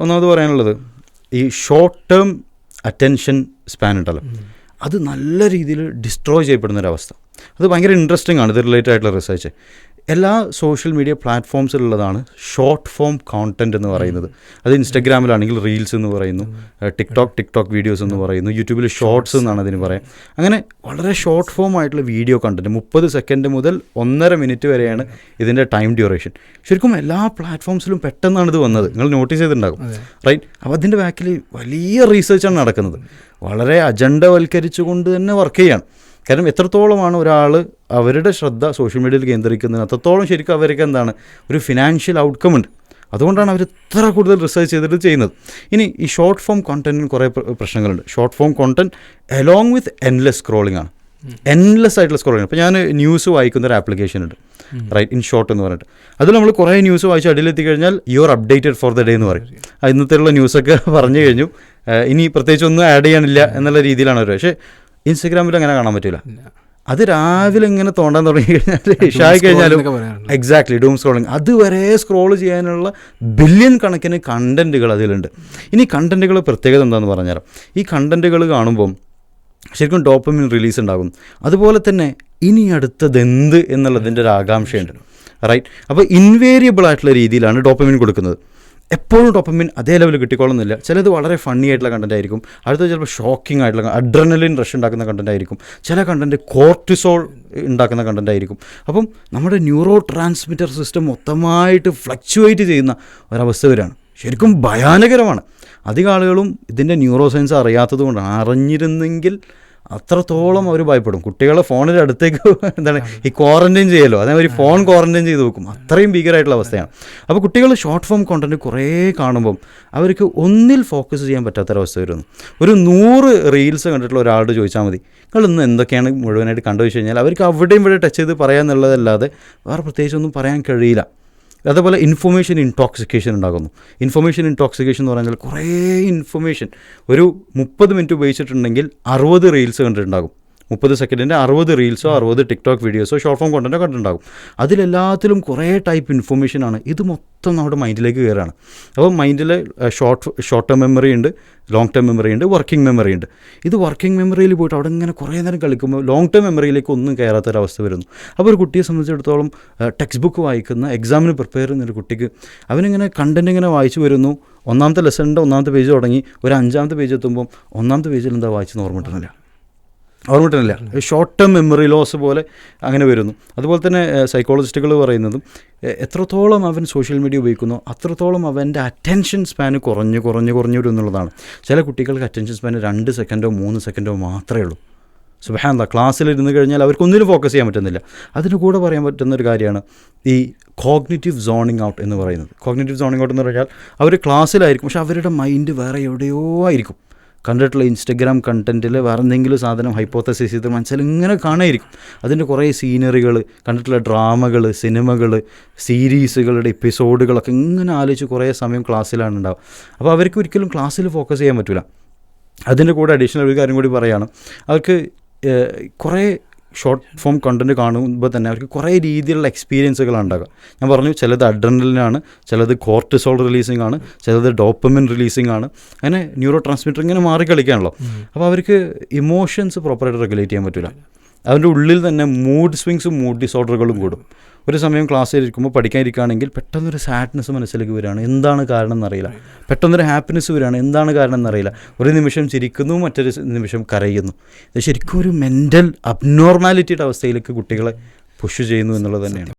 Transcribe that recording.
ഒന്നാമത് പറയാനുള്ളത് ഈ ഷോർട്ട് ടേം അറ്റൻഷൻ സ്പാൻ ഉണ്ടല്ലോ, അത് നല്ല രീതിയിൽ ഡിസ്ട്രോയ് ചെയ്യപ്പെടുന്നൊരവസ്ഥ. അത് ഭയങ്കര ഇൻട്രസ്റ്റിംഗ് ആണ്. ഇത് റിലേറ്റഡ് ആയിട്ടുള്ള റിസർച്ച് എല്ലാ സോഷ്യൽ മീഡിയ പ്ലാറ്റ്ഫോംസിലുള്ളതാണ് ഷോർട്ട് ഫോം കോണ്ടൻറ്റ് എന്ന് പറയുന്നത്. അത് ഇൻസ്റ്റഗ്രാമിലാണെങ്കിൽ റീൽസ് എന്ന് പറയുന്നു, ടിക്ടോക്ക് വീഡിയോസ് എന്ന് പറയുന്നു, യൂട്യൂബിൽ ഷോർട്സ് എന്നാണ് അതിന് പറയാം. അങ്ങനെ വളരെ ഷോർട്ട് ഫോം ആയിട്ടുള്ള വീഡിയോ കണ്ടൻറ്റ് 30 സെക്കൻഡ് മുതൽ 1.5 മിനിറ്റ് വരെയാണ് ഇതിൻ്റെ ടൈം ഡ്യൂറേഷൻ. ശരിക്കും എല്ലാ പ്ലാറ്റ്ഫോംസിലും പെട്ടെന്നാണ് ഇത് വന്നത്. നിങ്ങൾ നോട്ടീസ് ചെയ്തിട്ടുണ്ടാകും, റൈറ്റ്? അപ്പോൾ അതിൻ്റെ ബാക്കിൽ വലിയ റീസർച്ചാണ് നടക്കുന്നത്. വളരെ അജണ്ടവൽക്കരിച്ചുകൊണ്ട് തന്നെ വർക്ക് ചെയ്യാണ്. കാരണം എത്രത്തോളമാണ് ഒരാൾ അവരുടെ ശ്രദ്ധ സോഷ്യൽ മീഡിയയിൽ കേന്ദ്രീകരിക്കുന്നത്, അത്രത്തോളം ശരിക്കും അവർക്ക് എന്താണ് ഒരു ഫിനാൻഷ്യൽ ഔട്ട്കം ഉണ്ട്. അതുകൊണ്ടാണ് അവർ ഇത്ര കൂടുതൽ റിസർച്ച് ചെയ്തിട്ട് ചെയ്യുന്നത്. ഇനി ഈ ഷോർട്ട് ഫോം കോണ്ടൻറ്റിന് കുറേ പ്രശ്നങ്ങളുണ്ട്. Short form content along with endless scrolling ആണ്. എൻലെസ് ആയിട്ടുള്ള സ്ക്രോളിംഗ്. അപ്പോൾ ഞാൻ ന്യൂസ് വായിക്കുന്ന ഒരു ആപ്ലിക്കേഷൻ ഉണ്ട്, റൈറ്റ്, ഇൻ ഷോർട്ട് എന്ന് പറഞ്ഞിട്ട്. അതിൽ നമ്മൾ കുറേ ന്യൂസ് വായിച്ച് അടിയിലെത്തി കഴിഞ്ഞാൽ you are updated for the day എന്ന് പറയും. ഇന്നത്തെയുള്ള ന്യൂസൊക്കെ പറഞ്ഞു കഴിഞ്ഞു, ഇനി പ്രത്യേകിച്ച് ഒന്നും ആഡ് ചെയ്യാനില്ല എന്നുള്ള രീതിയിലാണ് അവർ. പക്ഷേ ഇൻസ്റ്റഗ്രാമിൽ അങ്ങനെ കാണാൻ പറ്റില്ല. അത് രാവിലെ ഇങ്ങനെ തോണ്ടാൻ തുടങ്ങി കഴിഞ്ഞാൽ ഇഷായി കഴിഞ്ഞാലും എക്സാക്ട്ലി ഡൂം സ്ക്രോളിങ് അതുവരെ സ്ക്രോൾ ചെയ്യാനുള്ള ബില്യൺ കണക്കിന് കണ്ടൻറ്റുകൾ അതിലുണ്ട്. ഇനി കണ്ടൻറ്റുകൾ പ്രത്യേകത എന്താണെന്ന് പറഞ്ഞുതരാം. ഈ കണ്ടൻറ്റുകൾ കാണുമ്പം ശരിക്കും ഡോപ്പമിൻ റിലീസ് ഉണ്ടാകും. അതുപോലെ തന്നെ ഇനി അടുത്തതെന്ത് എന്നുള്ളതിൻ്റെ ഒരു ആകാംക്ഷയുണ്ട്, റൈറ്റ്? അപ്പോൾ ഇൻവേരിയബിൾ ആയിട്ടുള്ള രീതിയിലാണ് ഡോപ്പമിൻ കൊടുക്കുന്നത്. എപ്പോഴും ഡോപ്പമിൻ അതേ ലെവൽ കിട്ടിക്കോളുന്നില്ല. ചിലത് വളരെ ഫണ്ണി ആയിട്ടുള്ള കണ്ടൻ്റ് ആയിരിക്കും, അടുത്തത് ചിലപ്പോൾ ഷോക്കിംഗ് ആയിട്ടുള്ള അഡ്രനലിൻ റഷ് ഉണ്ടാക്കുന്ന കണ്ടൻ്റ് ആയിരിക്കും, ചില കണ്ടൻറ്റ് കോർട്ടിസോൾ ഉണ്ടാക്കുന്ന കണ്ടൻ്റ് ആയിരിക്കും. അപ്പം നമ്മുടെ ന്യൂറോ ട്രാൻസ്മിറ്റർ സിസ്റ്റം മൊത്തമായിട്ട് ഫ്ലക്ച്വേറ്റ് ചെയ്യുന്ന ഒരവസ്ഥ വരെയാണ്. ശരിക്കും ഭയാനകരമാണ്. അധികം ആളുകളും ഇതിൻ്റെ ന്യൂറോ സയൻസ് അറിയാത്തത് കൊണ്ടാണ്. അറിഞ്ഞിരുന്നെങ്കിൽ അത്രത്തോളം അവർ ഭയപ്പെടും. കുട്ടികളെ ഫോണിൻ്റെ അടുത്തേക്ക് എന്താണ് ഈ ക്വാറൻറ്റൈൻ ചെയ്യല്ലോ, അതേമാതിരി ഫോൺ ക്വാറൻറ്റൈൻ ചെയ്ത് വെക്കും. അത്രയും ഭീകരമായിട്ടുള്ള അവസ്ഥയാണ്. അപ്പോൾ കുട്ടികൾ ഷോർട്ട് ഫോം കോണ്ടൻറ്റ് കുറേ കാണുമ്പം അവർക്ക് ഒന്നിൽ ഫോക്കസ് ചെയ്യാൻ പറ്റാത്തൊരവസ്ഥ വരുന്നു. ഒരു 100 റീൽസ് കണ്ടിട്ടുള്ള ഒരാളോട് ചോദിച്ചാൽ മതി നിങ്ങൾ ഇന്ന് എന്തൊക്കെയാണ് മുഴുവനായിട്ട് കണ്ടു വെച്ച് കഴിഞ്ഞാൽ അവർക്ക് അവിടെയും ഇവിടെ ടച്ച് ചെയ്ത് പറയാമെന്നുള്ളതല്ലാതെ വേറെ പ്രത്യേകിച്ചൊന്നും പറയാൻ കഴിയില്ല. അതേപോലെ ഇൻഫർമേഷൻ ഇൻടോക്സിക്കേഷൻ ഉണ്ടാകുന്നു. ഇൻഫർമേഷൻ ഇൻടോക്സിക്കേഷൻ എന്ന് പറഞ്ഞാൽ കുറേ ഇൻഫർമേഷൻ ഒരു 30 മിനിറ്റ് ഉപയോഗിച്ചിട്ടുണ്ടെങ്കിൽ 60 റീൽസ് കണ്ടിട്ടുണ്ടാകും. 30 സെക്കൻഡിൻ്റെ 60 റീൽസോ 60 ടിക്ടോക്ക് വീഡിയോസോ ഷോർട്ട് ഫോം കോണ്ടൻറ്റോ കണ്ടിട്ടുണ്ടാകും. അതിലെല്ലാത്തിലും കുറേ ടൈപ്പ് ഇൻഫർമേഷനാണ്. ഇത് മൊത്തം നമ്മുടെ മൈൻഡിലേക്ക് കയറുകയാണ്. അപ്പോൾ മൈൻഡിൽ ഷോർട്ട് ടേം മെമ്മറി ഉണ്ട്, ലോങ് ടേം മെമ്മറി ഉണ്ട്, വർക്കിംഗ് മെമ്മറി ഉണ്ട്. ഇത് വർക്കിംഗ് മെമ്മറിയിൽ പോയിട്ട് അവിടെ ഇങ്ങനെ കുറേ നേരം കളിക്കുമ്പോൾ ലോങ് ടേം മെമ്മറിയിലേക്ക് ഒന്നും കയറാത്തൊരവസ്ഥ വരുന്നു. അപ്പോൾ ഒരു കുട്ടിയെ സംബന്ധിച്ചിടത്തോളം ടെക്സ്റ്റ് ബുക്ക് വായിക്കുന്ന എക്സാമിന് പ്രിപ്പയർ ചെയ്യുന്നൊരു കുട്ടിക്ക് അവനിങ്ങനെ കണ്ടൻറ്റ് ഇങ്ങനെ വായിച്ചു വരുന്നു. ഒന്നാമത്തെ ലെസണിൻ്റെ 1ാമത്തെ പേജ് തുടങ്ങി ഒരു 5ാമത്തെ പേജ് എത്തുമ്പം 1ാമത്തെ പേജിൽ എന്താ വായിച്ചെന്ന് ഓർമ്മ കിട്ടുന്നില്ല. ഷോർട്ട് ടേം മെമ്മറി ലോസ് പോലെ അങ്ങനെ വരുന്നു. അതുപോലെ തന്നെ സൈക്കോളജിസ്റ്റുകൾ പറയുന്നതും എത്രത്തോളം അവൻ സോഷ്യൽ മീഡിയ ഉപയോഗിക്കുന്നോ അത്രത്തോളം അവൻ്റെ അറ്റൻഷൻ സ്പാന് കുറഞ്ഞു വരും എന്നുള്ളതാണ്. ചില കുട്ടികൾക്ക് അറ്റൻഷൻ സ്പാന് 2 സെക്കൻഡോ 3 സെക്കൻഡോ മാത്രമേ ഉള്ളൂ. സുബ്ഹാനല്ലാഹ്, ക്ലാസ്സിലിരുന്ന് കഴിഞ്ഞാൽ അവർക്ക് ഒന്നിലും ഫോക്കസ് ചെയ്യാൻ പറ്റുന്നില്ല. അതിന് കൂടെ പറയാൻ പറ്റുന്നൊരു കാര്യമാണ് ഈ കോഗ്നിറ്റീവ് സോണിങ് ഔട്ട് എന്ന് പറയുന്നത്. കോഗ്നിറ്റീവ് സോണിങ് ഔട്ട് എന്ന് പറഞ്ഞാൽ അവർ ക്ലാസ്സിലായിരിക്കും, പക്ഷെ അവരുടെ മൈൻഡ് വേറെ എവിടെയോ ആയിരിക്കും. കണ്ടിട്ടുള്ള ഇൻസ്റ്റഗ്രാം കണ്ടൻറ്റിൽ വേറെ എന്തെങ്കിലും സാധനം ഹൈപ്പോത്തസിസ് ചെയ്ത് മനസ്സിൽ ഇങ്ങനെ കാണായിരിക്കും. അതിൻ്റെ കുറേ സീനറികൾ, കണ്ടിട്ടുള്ള ഡ്രാമകൾ, സിനിമകൾ, സീരീസുകളുടെ എപ്പിസോഡുകളൊക്കെ ഇങ്ങനെ ആലോചിച്ച് കുറേ സമയം ക്ലാസ്സിലാണ് ഉണ്ടാവുക. അപ്പോൾ അവർക്ക് ഒരിക്കലും ക്ലാസ്സിൽ ഫോക്കസ് ചെയ്യാൻ പറ്റില്ല. അതിൻ്റെ കൂടെ അഡീഷണൽ ഒരു കാര്യം കൂടി പറയുകയാണ്, അവർക്ക് കുറേ ഷോർട്ട് ഫോം കണ്ടൻറ്റ് കാണുമ്പോൾ തന്നെ അവർക്ക് കുറേ രീതിയിലുള്ള എക്സ്പീരിയൻസുകളാണ് ഉണ്ടാകുക. ഞാൻ പറഞ്ഞു, ചിലത് അഡ്രനലിനാണ്, ചിലത് കോർട്ടിസോൾ റിലീസിംഗ് ആണ്, ചിലത് ഡോപ്പമിൻ റിലീസിംഗ് ആണ്. അങ്ങനെ ന്യൂറോ ട്രാൻസ്മിറ്റർ ഇങ്ങനെ മാറിക്കളിക്കുകയാണല്ലോ. അപ്പോൾ അവർക്ക് ഇമോഷൻസ് പ്രോപ്പറായിട്ട് റെഗുലേറ്റ് ചെയ്യാൻ പറ്റില്ല. അതിൻ്റെ ഉള്ളിൽ തന്നെ മൂഡ് സ്വിങ്സും മൂഡ് ഡിസോർഡറുകളും കൂടും. ഒരു സമയം ക്ലാസ്സിലിരിക്കുമ്പോൾ പഠിക്കാനിരിക്കുകയാണെങ്കിൽ പെട്ടെന്നൊരു സാഡ്നെസ് മനസ്സിലേക്ക് വരികയാണ്, എന്താണ് കാരണം എന്നറിയില്ല. പെട്ടെന്നൊരു ഹാപ്പിനെസ് വരികയാണ്, എന്താണ് കാരണം എന്നറിയില്ല. ഒരു നിമിഷം ചിരിക്കുന്നു, മറ്റൊരു നിമിഷം കരയുന്നു. ഇത് ശരിക്കും ഒരു മെൻ്റൽ അബ്നോർമാലിറ്റിയുടെ അവസ്ഥയിലേക്ക് കുട്ടികളെ പുഷ് ചെയ്യുന്നു എന്നുള്ളത് തന്നെയാണ്.